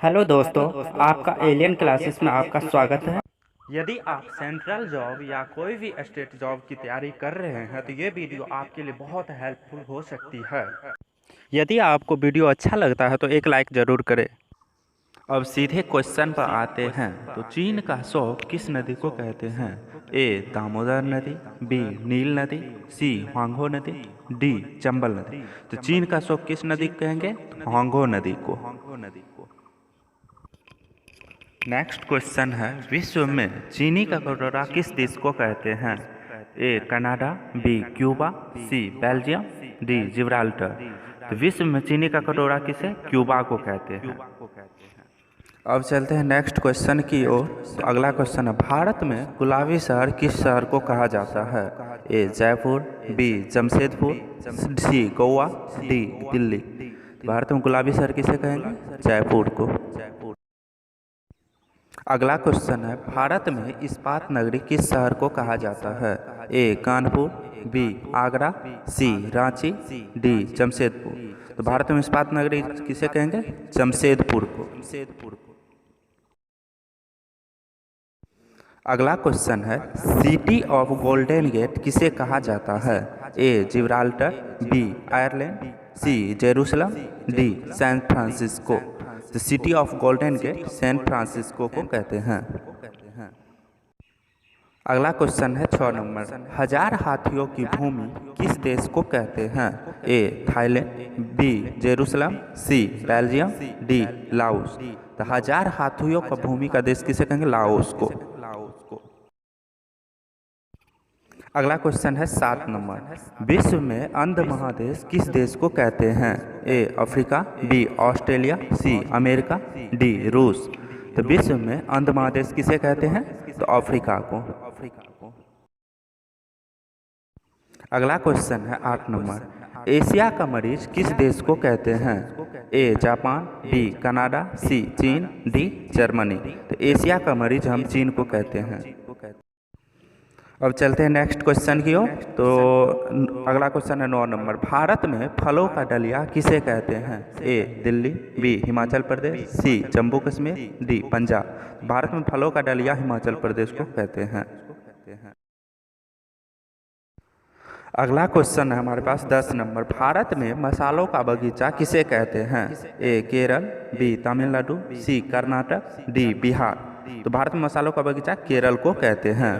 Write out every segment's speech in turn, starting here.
Hello दोस्तों, आपका alien classes में आपका स्वागत है। यदि आप सेंट्रल जॉब या कोई भी स्टेट जॉब की तैयारी कर रहे हैं तो ये वीडियो आपके लिए बहुत हेल्पफुल हो सकती है। यदि आपको वीडियो अच्छा लगता है तो एक लाइक ज़रूर करें। अब सीधे क्वेश्चन पर आते हैं। तो चीन का शौक किस नदी को कहते हैं? ए दामोदर नदी, बी नील नदी, सी होंगो नदी, डी चंबल नदी। तो चीन का शौक किस नदी को कहेंगे? तो होंगो नदी को। नेक्स्ट क्वेश्चन है, विश्व में चीनी का कटोरा किस देश को कहते हैं? A Canada, B Cuba, C Belgium, D Gibraltar. तो विश्व में चीनी का कटोरा किसे? क्यूबा को कहते हैं। अब चलते हैं नेक्स्ट क्वेश्चन की ओर। तो अगला क्वेश्चन है, भारत में गुलाबी शहर किस शहर को कहा जाता है? ए जयपुर, बी जमशेदपुर, सी गोवा, डी दिल्ली। तो भारत में गुलाबी शहर किसे कहेंगे? जयपुर को। अगला क्वेश्चन है, भारत में इस्पात नगरी किस शहर को कहा जाता है? ए कानपुर, बी आगरा, सी रांची, डी जमशेदपुर। तो भारत में इस्पात नगरी किसे कहेंगे? जमशेदपुर को। अगला क्वेश्चन है, सिटी ऑफ गोल्डन गेट किसे कहा जाता है? A Gibraltar, B Ireland, C Jerusalem, D San Francisco. तो city of golden gate San Francisco को कहते हैं। अगला क्वेश्चन है 6 नंबर, 1000 हाथियों की भूमि किस देश को कहते हैं? A Thailand, B Jerusalem, C Belgium, D Laos. तो 1000 हाथियों का भूमि का देश किसे कहेंगे? लाओस को। अगला क्वेश्चन है 7 नंबर, विश्व में अंध महादेश किस देश को कहते हैं? A Africa, B Australia, C America, D रूस। तो विश्व में अंध महादेश किसे कहते हैं? तो अफ्रीका को। अगला क्वेश्चन है 8 नंबर, एशिया का मरीज किस देश को कहते हैं? ए जापान, बी कनाडा, सी चीन, डी जर्मनी। तो एशिया का मरीज हम चीन को कहते हैं। अब चलते हैं नेक्स्ट क्वेश्चन की ओर। तो अगला क्वेश्चन है 9 नंबर, भारत में फलों का डलिया किसे कहते हैं? ए दिल्ली, बी हिमाचल प्रदेश, सी जम्मू कश्मीर, डी पंजाब। भारत में फलों का डलिया हिमाचल प्रदेश को कहते हैं। अगला क्वेश्चन है हमारे पास 10 नंबर, भारत में मसालों का बगीचा किसे कहते हैं? ए केरल, बी तमिलनाडु, सी कर्नाटक, डी बिहार। तो भारत में मसालों का बगीचा केरल को कहते हैं।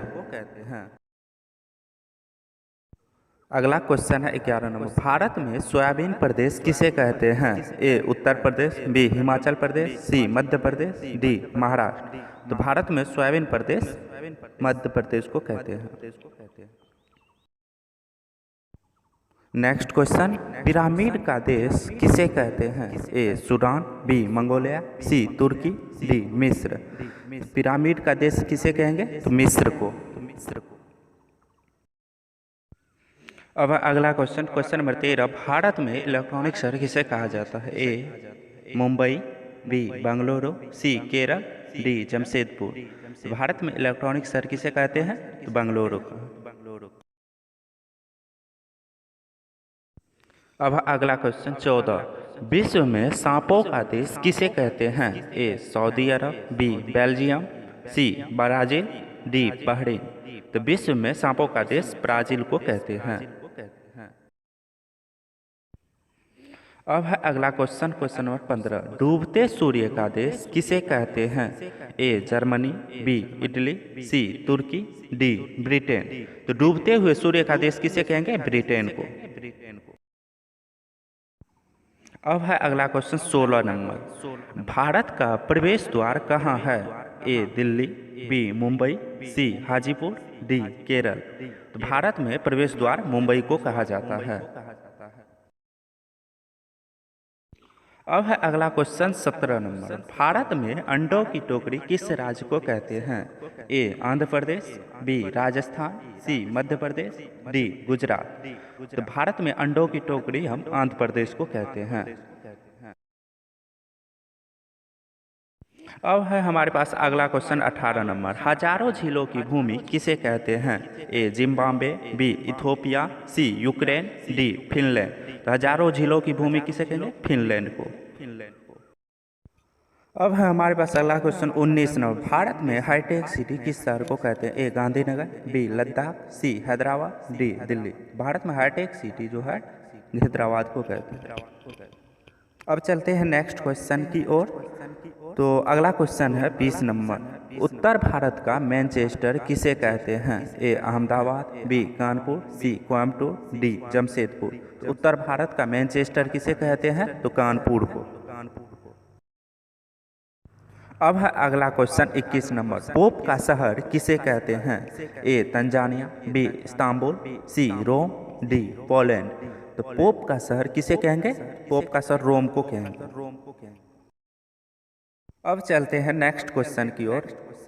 अगला क्वेश्चन है 11 नंबर, भारत में सोयाबीन प्रदेश किसे कहते हैं? ए उत्तर प्रदेश, बी हिमाचल प्रदेश, सी मध्य प्रदेश, डी महाराष्ट्र। तो भारत में सोयाबीन प्रदेश मध्य प्रदेश को कहते हैं। नेक्स्ट क्वेश्चन, पिरामिड का देश किसे कहते हैं? ए सूडान, बी मंगोलिया, सी तुर्की, डी मिस्र। पिरामिड का देश किसे कहेंगे? तो मिस्र को। अब अगला क्वेश्चन, क्वेश्चन नंबर 13, भारत में इलेक्ट्रॉनिक शहर किसे कहा जाता है? ए मुंबई, बी बेंगलुरु, सी केरल, डी जमशेदपुर। तो भारत में इलेक्ट्रॉनिक शहर किसे कहते हैं? तो बेंगलुरु को। अब अगला क्वेश्चन 14, विश्व में सांपों का देश किसे कहते हैं? A Saudi Arab, B Belgium, C Brazil, D Bahrain. तो विश्व में सांपों का देश ब्राजील को कहते हैं। अब है अगला क्वेश्चन, क्वेश्चन नंबर 15, डूबते सूर्य का देश किसे कहते हैं? A Germany, B Italy, C Turki, D Britain. तो डूबते हुए सूर्य का देश किसे कहेंगे? ब्रिटेन को। अब है अगला क्वेश्चन 16 नंबर, भारत का प्रवेश द्वार कहाँ है? ए दिल्ली, बी मुंबई, सी हाजीपुर, डी केरल। तो भारत में प्रवेश द्वार मुंबई को कहा जाता है। अब है अगला क्वेश्चन 17 नंबर, भारत में अंडों की टोकरी किस राज्य को कहते हैं? ए आंध्र प्रदेश, बी राजस्थान, सी मध्य प्रदेश, डी गुजरात। तो भारत में अंडों की टोकरी हम आंध्र प्रदेश को कहते हैं। अब है हमारे पास अगला क्वेश्चन 18 नंबर, हजारों झीलों की भूमि किसे कहते हैं? ए जिम्बाब्वे, बी इथोपिया, सी यूक्रेन, डी फिनलैंड। तो हजारों झीलों की भूमि किसे कहेंगे? फिनलैंड को। अब है हमारे पास अगला क्वेश्चन 19 नंबर। भारत में हाईटेक सिटी किस शहर को कहते हैं? ए गांधीनगर, बी लद्दाख, सी हैदराबाद, डी दिल्ली। भारत में हाईटेक सिटी जो है हैदराबाद को कहते हैं। अब चलते हैं नेक्स्ट क्वेश्चन की ओर। तो अगला क्वेश्चन है 20 नंबर। उत्तर भारत का मैनचेस्टर किसे कहते हैं? ए अहमदाबाद, बी कानपुर, सी कोयम्बटूर, डी जमशेदपुर। तो उत्तर भारत का मैनचेस्टर किसे कहते हैं? तो कानपुर को। अब है अगला क्वेश्चन 21 नंबर। पोप का शहर किसे कहते हैं? ए तंजानिया, बी इस्तांबुल, सी रोम, डी पोलैंड। तो पोप का शहर किसे कहेंगे? पोप का शहर रोम को कहेंगे। अब चलते हैं नेक्स्ट क्वेश्चन की ओर।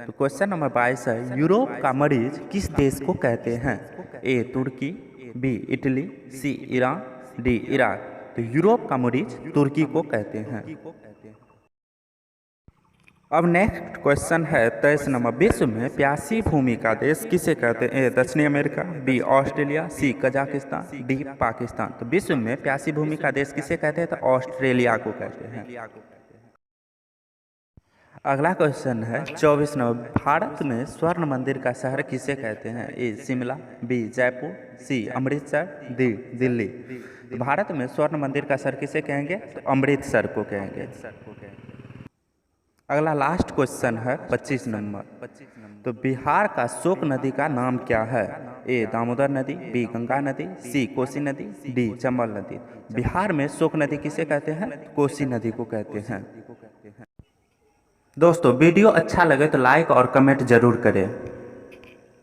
तो क्वेश्चन नंबर 22 है, यूरोप का मरीज किस देश को कहते हैं? ए तुर्की, बी इटली, सी ईरान, डी इराक। तो यूरोप का मरीज तुर्की को कहते हैं। अब नेक्स्ट क्वेश्चन है 23 नंबर। विश्व में प्यासी भूमि का देश किसे कहते हैं? ए दक्षिणी अमेरिका, बी ऑस्ट्रेलिया, सी कजाकिस्तान, डी पाकिस्तान। तो विश्व में प्यासी भूमि का देश किसे कहते हैं? तो ऑस्ट्रेलिया को कहते हैं। अगला क्वेश्चन है 24 नंबर। भारत में स्वर्ण मंदिर का शहर किसे कहते हैं? ए शिमला, बी जयपुर, सी अमृतसर, डी दिल्ली। तो भारत में स्वर्ण मंदिर का शहर किसे कहेंगे? तो अमृतसर को कहेंगे। अगला लास्ट क्वेश्चन है 25 नंबर। तो बिहार का शोक नदी का नाम क्या है? ए दामोदर नदी, बी गंगा नदी, सी कोसी नदी, डी चंबल नदी। बिहार में शोक नदी किसे कहते हैं? कोसी नदी को कहते हैं। दोस्तों वीडियो अच्छा लगे तो लाइक और कमेंट जरूर करें।